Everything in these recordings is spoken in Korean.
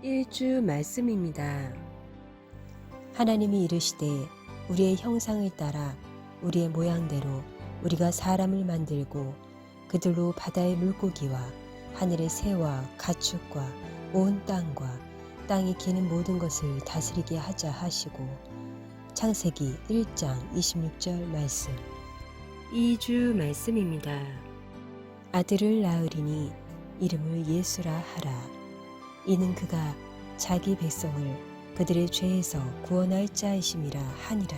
일주 말씀입니다. 하나님이 이르시되 우리의 형상을 따라 우리의 모양대로 우리가 사람을 만들고 그들로 바다의 물고기와 하늘의 새와 가축과 온 땅과 땅이 기는 모든 것을 다스리게 하자 하시고. 창세기 1장 26절 말씀. 2주 말씀입니다. 아들을 낳으리니 이름을 예수라 하라. 이는 그가 자기 백성을 그들의 죄에서 구원할 자이심이라 하니라.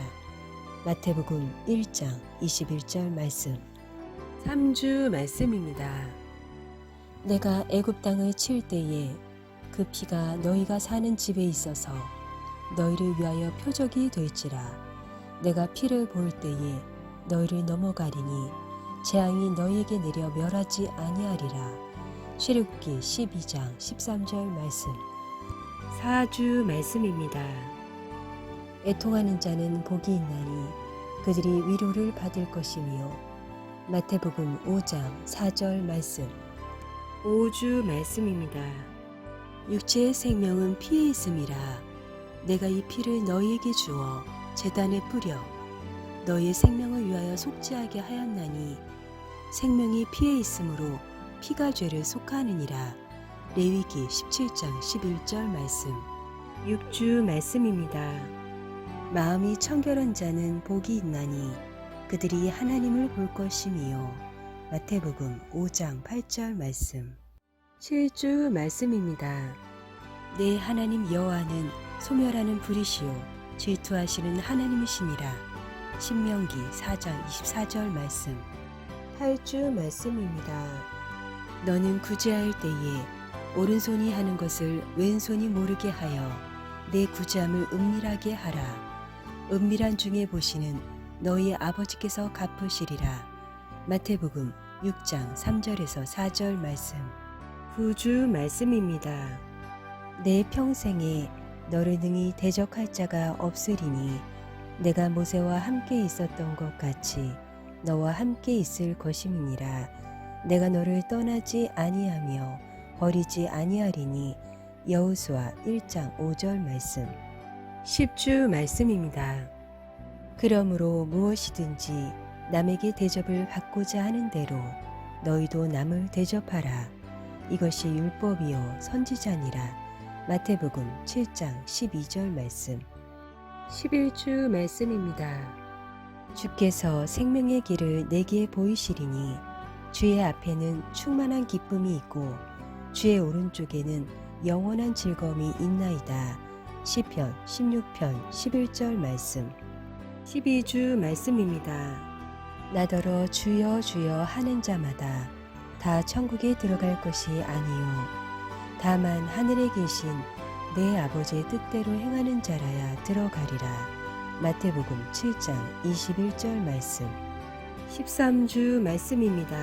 마태복음 1장 21절 말씀. 3주 말씀입니다. 내가 애굽 땅을 칠 때에 그 피가 너희가 사는 집에 있어서 너희를 위하여 표적이 될지라. 내가 피를 볼 때에 너희를 넘어가리니 재앙이 너희에게 내려 멸하지 아니하리라. 출애굽기 12장 13절 말씀. 4주 말씀입니다. 애통하는 자는 복이 있나니 그들이 위로를 받을 것이며. 마태복음 5장 4절 말씀. 5주 말씀입니다. 육체의 생명은 피에 있음이라. 내가 이 피를 너희에게 주어 제단에 뿌려 너희의 생명을 위하여 속죄하게 하였나니 생명이 피에 있으므로 피가 죄를 속하느니라. 레위기 17장 11절 말씀. 6주 말씀입니다. 마음이 청결한 자는 복이 있나니 그들이 하나님을 볼 것이며. 마태복음 5장 8절 말씀. 7주 말씀입니다. 내 하나님 여호와는 소멸하는 불이시요 질투하시는 하나님이시니라. 신명기 4장 24절 말씀. 8주 말씀입니다. 너는 구제할 때에 오른손이 하는 것을 왼손이 모르게 하여 내 구제함을 은밀하게 하라. 은밀한 중에 보시는 너희 아버지께서 갚으시리라. 마태복음 6장 3절에서 4절 말씀. 9주 말씀입니다. 내 평생에 너를 능히 대적할 자가 없으리니 내가 모세와 함께 있었던 것 같이 너와 함께 있을 것임이니라. 내가 너를 떠나지 아니하며 버리지 아니하리니. 여호수아 1장 5절 말씀. 10주 말씀입니다. 그러므로 무엇이든지 남에게 대접을 받고자 하는 대로 너희도 남을 대접하라. 이것이 율법이요 선지자니라. 마태복음 7장 12절 말씀. 11주 말씀입니다. 주께서 생명의 길을 내게 보이시리니 주의 앞에는 충만한 기쁨이 있고 주의 오른쪽에는 영원한 즐거움이 있나이다. 시편 16편 11절 말씀. 12주 말씀입니다. 나더러 주여 주여 하는 자마다 다 천국에 들어갈 것이 아니요 다만 하늘에 계신 내 아버지의 뜻대로 행하는 자라야 들어가리라. 마태복음 7장 21절 말씀. 13주 말씀입니다.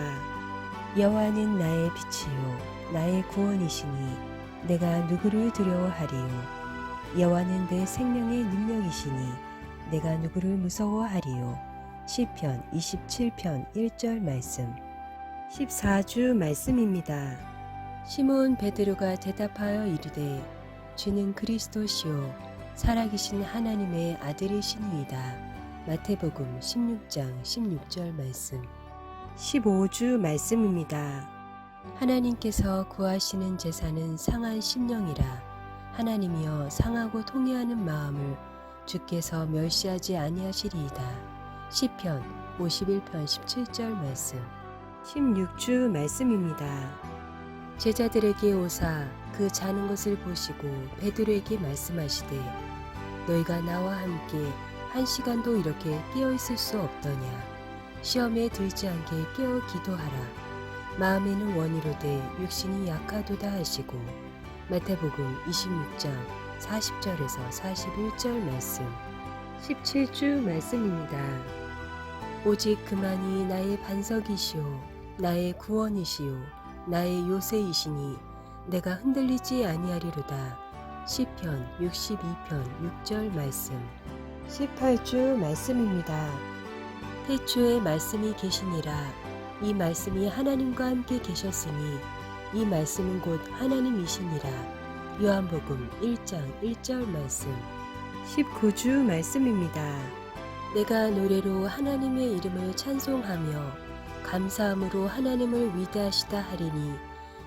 여호와는 나의 빛이요 나의 구원이시니 내가 누구를 두려워하리요. 여호와는 내 생명의 능력이시니 내가 누구를 무서워하리요. 시편 27편 1절 말씀. 14주 말씀입니다. 시몬 베드로가 대답하여 이르되 주는 그리스도시요 살아계신 하나님의 아들이시니이다. 마태복음 16장 16절 말씀. 15주 말씀입니다. 하나님께서 구하시는 제사는 상한 심령이라. 하나님이여 상하고 통회하는 마음을 주께서 멸시하지 아니하시리이다. 시편 51편 17절 말씀. 16주 말씀입니다. 제자들에게 오사 그 자는 것을 보시고 베드로에게 말씀하시되 너희가 나와 함께 1시간도 이렇게 깨어있을 수 없더냐. 시험에 들지 않게 깨어 기도하라. 마음에는 원이로되 육신이 약하도다 하시고. 마태복음 26장 40절에서 41절 말씀. 17주 말씀입니다. 오직 그만이 나의 반석이시요 나의 구원이시요 나의 요새이시니 내가 흔들리지 아니하리로다. 시편 62편 6절 말씀. 18주 말씀입니다. 태초에 말씀이 계시니라. 이 말씀이 하나님과 함께 계셨으니 이 말씀은 곧 하나님이시니라. 요한복음 1장 1절 말씀. 19주 말씀입니다. 내가 노래로 하나님의 이름을 찬송하며 감사함으로 하나님을 위대하시다 하리니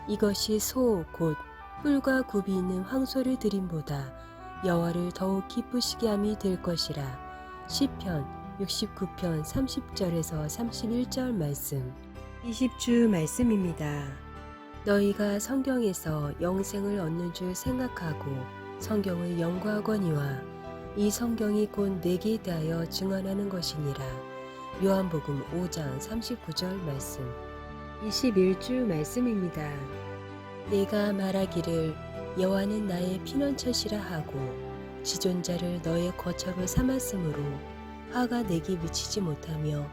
이것이 소 곧 뿔과 굽이 있는 황소를 드림보다 여호와를 더욱 기쁘시게 함이 될 것이라. 시편 69편 30절에서 31절 말씀. 20주 말씀입니다. 너희가 성경에서 영생을 얻는 줄 생각하고 성경을 연구하거니와 이 성경이 곧 내게 대하여 증언하는 것이니라. 요한복음 5장 39절 말씀. 21주 말씀입니다. 내가 말하기를 여호와는 나의 피난처시라 하고 지존자를 너의 거처로 삼았으므로 화가 내게 미치지 못하며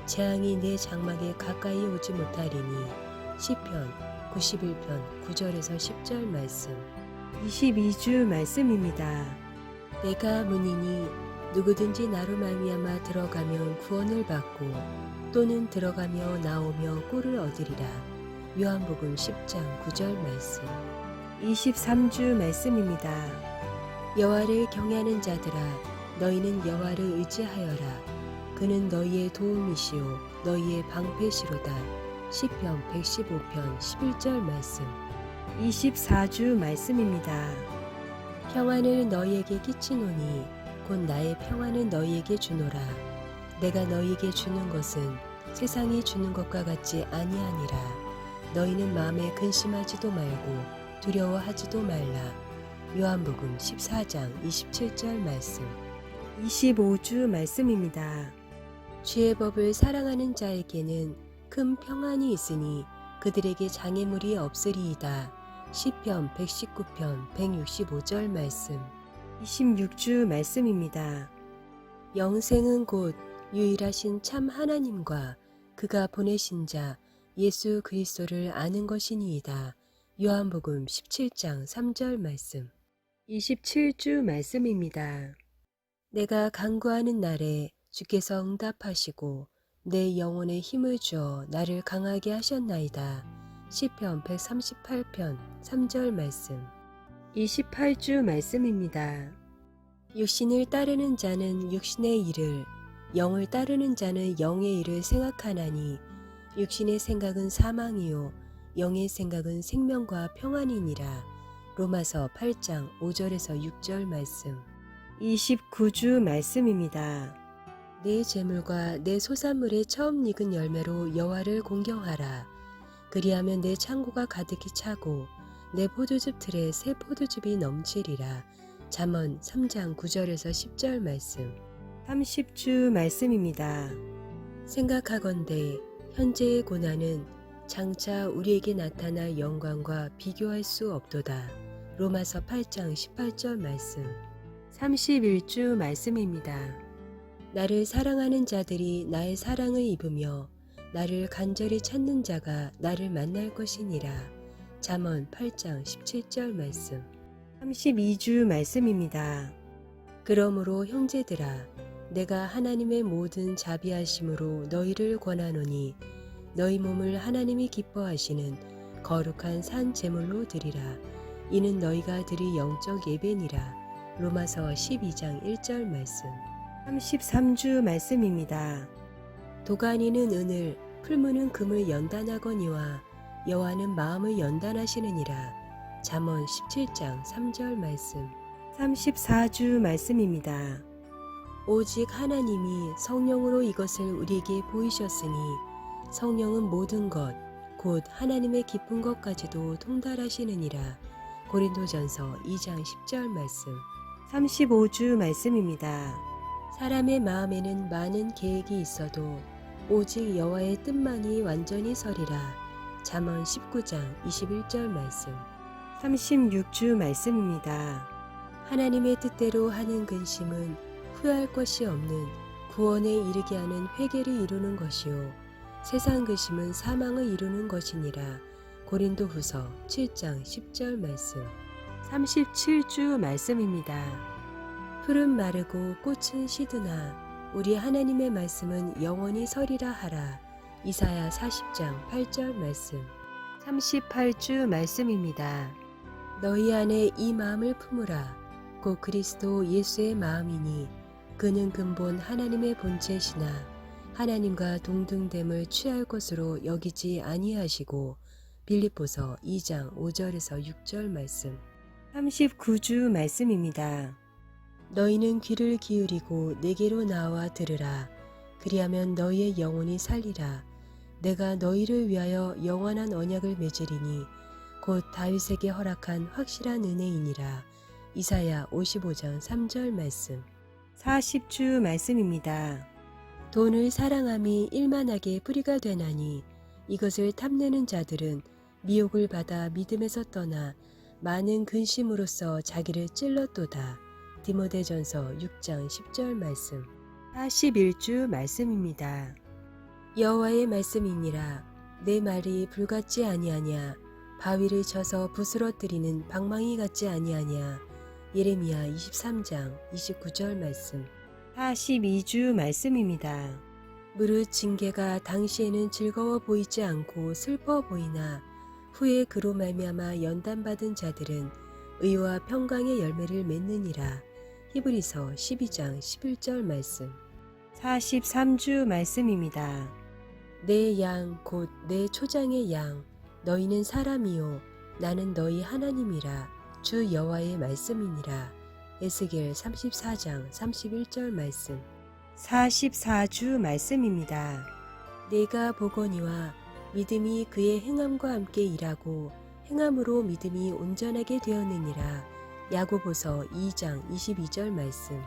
재앙이 내 장막에 가까이 오지 못하리니. 시편 91편 9절에서 10절 말씀. 22주 말씀입니다. 내가 문이니 누구든지 나로 말미암아 들어가면 구원을 받고 또는 들어가며 나오며 꿀을 얻으리라. 요한복음 10장 9절 말씀. 23주 말씀입니다. 여호와를 경외하는 자들아 너희는 여호와를 의지하여라. 그는 너희의 도움이시요 너희의 방패시로다. 시편 115편 11절 말씀. 24주 말씀입니다. 평안을 너희에게 끼치노니 곧 나의 평안을 너희에게 주노라. 내가 너희에게 주는 것은 세상이 주는 것과 같지 아니하니라. 너희는 마음에 근심하지도 말고 두려워하지도 말라. 요한복음 14장 27절 말씀. 25주 말씀입니다. 주의 법을 사랑하는 자에게는 큰 평안이 있으니 그들에게 장애물이 없으리이다. 시편 119편 165절 말씀. 26주 말씀입니다. 영생은 곧 유일하신 참 하나님과 그가 보내신 자 예수 그리스도를 아는 것이니이다. 요한복음 17장 3절 말씀. 27주 말씀입니다. 내가 간구하는 날에 주께서 응답하시고 내 영혼에 힘을 주어 나를 강하게 하셨나이다. 시편 138편 3절 말씀. 28주 말씀입니다. 육신을 따르는 자는 육신의 일을, 영을 따르는 자는 영의 일을 생각하나니 육신의 생각은 사망이요 영의 생각은 생명과 평안이니라. 로마서 8장 5절에서 6절 말씀. 29주 말씀입니다. 내 재물과 내 소산물의 처음 익은 열매로 여호와를 공경하라. 그리하면 내 창고가 가득히 차고 내 포도즙 틀에 새 포도즙이 넘치리라. 잠언 3장 9절에서 10절 말씀. 30주 말씀입니다. 생각하건대 현재의 고난은 장차 우리에게 나타날 영광과 비교할 수 없도다. 로마서 8장 18절 말씀. 31주 말씀입니다. 나를 사랑하는 자들이 나의 사랑을 입으며 나를 간절히 찾는 자가 나를 만날 것이니라. 잠언 8장 17절 말씀. 32주 말씀입니다. 그러므로 형제들아 내가 하나님의 모든 자비하심으로 너희를 권하노니 너희 몸을 하나님이 기뻐하시는 거룩한 산 제물로 드리라. 이는 너희가 드릴 영적 예배니라. 로마서 12장 1절 말씀. 33주 말씀입니다. 도가니는 은을, 풀무는 금을 연단하거니와 여호와는 마음을 연단하시느니라. 잠언 17장 3절 말씀. 34주 말씀입니다. 오직 하나님이 성령으로 이것을 우리에게 보이셨으니 성령은 모든 것, 곧 하나님의 깊은 것까지도 통달하시느니라. 고린도전서 2장 10절 말씀. 35주 말씀입니다. 사람의 마음에는 많은 계획이 있어도 오직 여호와의 뜻만이 완전히 서리라. 잠언 19장 21절 말씀. 36주 말씀입니다. 하나님의 뜻대로 하는 근심은 후회할 것이 없는 구원에 이르게 하는 회개를 이루는 것이요 세상 근심은 사망을 이루는 것이니라. 고린도후서 7장 10절 말씀. 37주 말씀입니다. 풀은 마르고 꽃은 시드나 우리 하나님의 말씀은 영원히 서리라 하라. 이사야 40장 8절 말씀. 38주 말씀입니다. 너희 안에 이 마음을 품으라. 곧 그리스도 예수의 마음이니 그는 근본 하나님의 본체시나 하나님과 동등됨을 취할 것으로 여기지 아니하시고. 빌립보서 2장 5절에서 6절 말씀. 39주 말씀입니다. 너희는 귀를 기울이고 내게로 나와 들으라. 그리하면 너희의 영혼이 살리라. 내가 너희를 위하여 영원한 언약을 맺으리니 곧 다윗에게 허락한 확실한 은혜이니라. 이사야 55장 3절 말씀. 40주 말씀입니다. 돈을 사랑함이 일만하게 뿌리가 되나니 이것을 탐내는 자들은 미혹을 받아 믿음에서 떠나 많은 근심으로써 자기를 찔렀도다. 디모데전서 6장 10절 말씀. 41주 말씀입니다. 여호와의 말씀이니라. 내 말이 불같지 아니하냐. 바위를 쳐서 부스러뜨리는 방망이 같지 아니하냐. 예레미야 23장 29절 말씀. 42주 말씀입니다. 무릇 징계가 당시에는 즐거워 보이지 않고 슬퍼 보이나 후에 그로 말미암아 연단받은 자들은 의와 평강의 열매를 맺느니라. 히브리서 12장 11절 말씀. 43주 말씀입니다. 내 양 곧 내 초장의 양 너희는 사람이요 나는 너희 하나님이라. 주 여호와의 말씀이니라. 에스겔 34장 31절 말씀. 44주 말씀입니다. 내가 보거니와 믿음이 그의 행함과 함께 일하고 행함으로 믿음이 온전하게 되었느니라. 야고보서 2장 22절 말씀.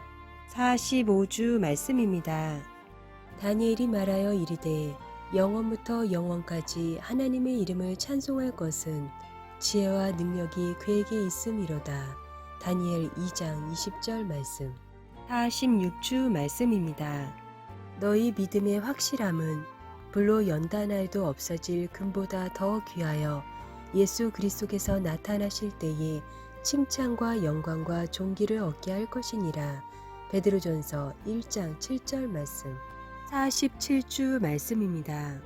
45주 말씀입니다. 다니엘이 말하여 이르되 영원부터 영원까지 하나님의 이름을 찬송할 것은 지혜와 능력이 그에게 있음이로다. 다니엘 2장 20절 말씀. 46주 말씀입니다. 너희 믿음의 확실함은 불로 연단할도 없어질 금보다 더 귀하여 예수 그리스도께서 나타나실 때에 칭찬과 영광과 존귀를 얻게 할 것이니라. 베드로전서 1장 7절 말씀. 47주 말씀입니다.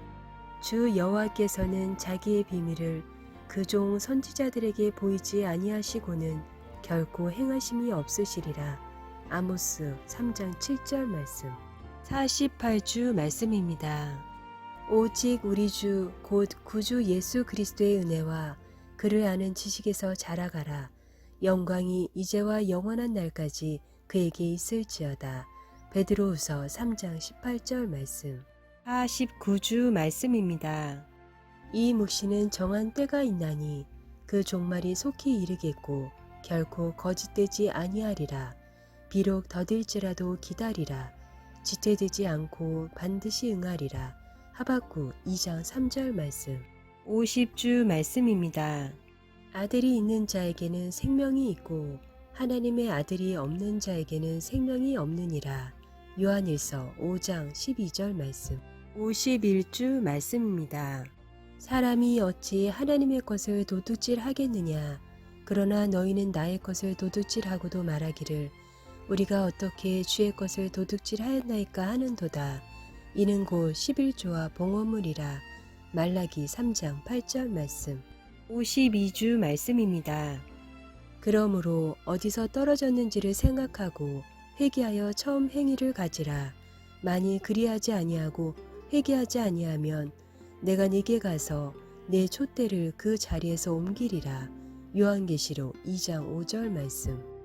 주 여호와께서는 자기의 비밀을 그 종 선지자들에게 보이지 아니하시고는 결코 행하심이 없으시리라. 아모스 3장 7절 말씀. 48주 말씀입니다. 오직 우리 주 곧 구주 예수 그리스도의 은혜와 그를 아는 지식에서 자라가라. 영광이 이제와 영원한 날까지 그에게 있을지어다. 베드로후서 3장 18절 말씀. 49주 말씀입니다. 이 묵시는 정한 때가 있나니 그 종말이 속히 이르겠고 결코 거짓되지 아니하리라. 비록 더딜지라도 기다리라. 지체되지 않고 반드시 응하리라. 하박국 2장 3절 말씀. 50주 말씀입니다. 아들이 있는 자에게는 생명이 있고 하나님의 아들이 없는 자에게는 생명이 없느니라. 요한일서 5장 12절 말씀. 51주 말씀입니다. 사람이 어찌 하나님의 것을 도둑질 하겠느냐. 그러나 너희는 나의 것을 도둑질하고도 말하기를 우리가 어떻게 주의 것을 도둑질하였나이까 하는도다. 이는 곧 11조와 봉헌물이라. 말라기 3장 8절 말씀. 52주 말씀입니다. 그러므로 어디서 떨어졌는지를 생각하고 회개하여 처음 행위를 가지라. 만일 그리하지 아니하고 회개하지 아니하면 내가 네게 가서 내 촛대를 그 자리에서 옮기리라. 요한계시록 2장 5절 말씀.